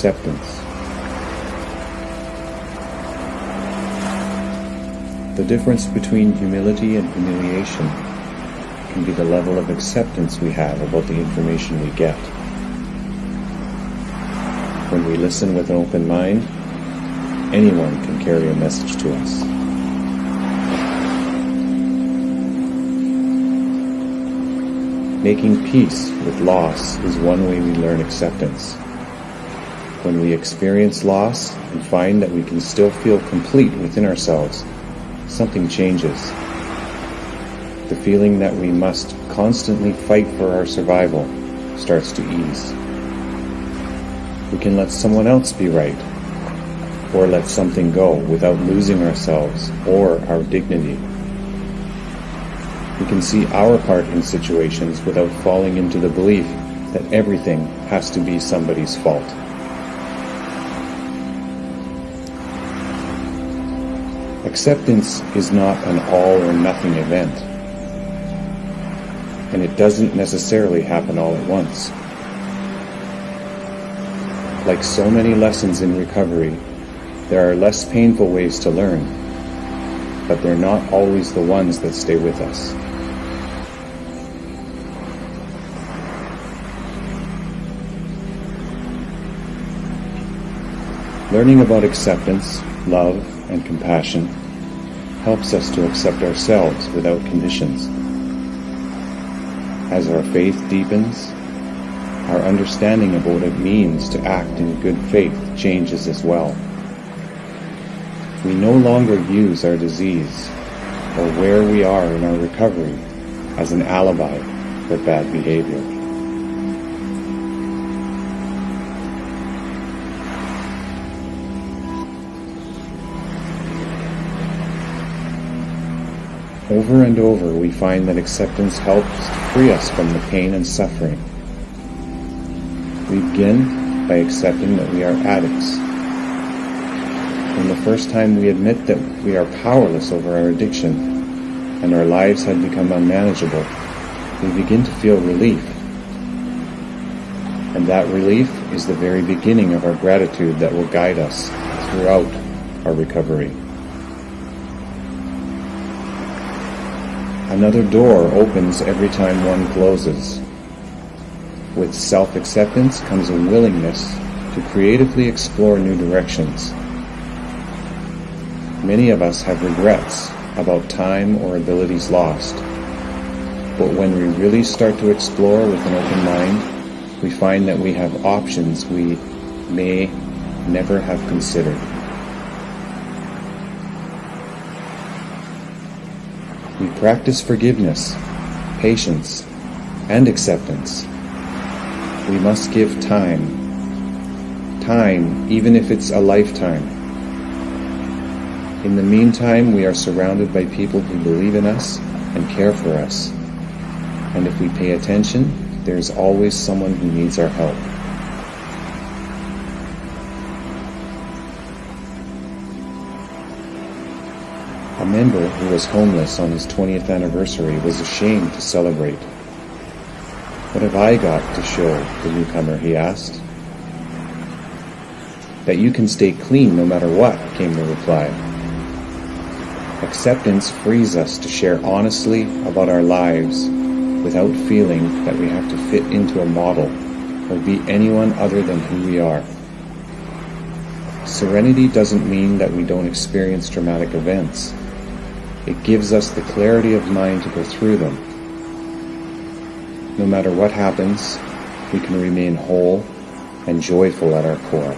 acceptance. The difference between humility and humiliation can be the level of acceptance we have about the information we get. When we listen with an open mind, anyone can carry a message to us. Making peace with loss is one way we learn acceptance. When we experience loss and find that we can still feel complete within ourselves, something changes. The feeling that we must constantly fight for our survival starts to ease. We can let someone else be right, or let something go without losing ourselves or our dignity. We can see our part in situations without falling into the belief that everything has to be somebody's fault. Acceptance is not an all or nothing event, and it doesn't necessarily happen all at once. Like so many lessons in recovery, there are less painful ways to learn, but they're not always the ones that stay with us. Learning about acceptance, love, and compassion helps us to accept ourselves without conditions. As our faith deepens, our understanding of what it means to act in good faith changes as well. We no longer use our disease or where we are in our recovery as an alibi for bad behavior. Over and over, we find that acceptance helps to free us from the pain and suffering. We begin by accepting that we are addicts. From the first time we admit that we are powerless over our addiction and our lives have become unmanageable, we begin to feel relief. And that relief is the very beginning of our gratitude that will guide us throughout our recovery. Another door opens every time one closes. With self-acceptance comes a willingness to creatively explore new directions. Many of us have regrets about time or abilities lost, but when we really start to explore with an open mind, we find that we have options we may never have considered. We practice forgiveness, patience, and acceptance. We must give time, even if it's a lifetime. In the meantime, we are surrounded by people who believe in us and care for us. And if we pay attention, there's always someone who needs our help. A member who was homeless on his 20th anniversary was ashamed to celebrate. "What have I got to show the newcomer?" he asked. "That you can stay clean no matter what," came the reply. Acceptance frees us to share honestly about our lives without feeling that we have to fit into a model or be anyone other than who we are. Serenity doesn't mean that we don't experience traumatic events. It gives us the clarity of mind to go through them. No matter what happens, we can remain whole and joyful at our core.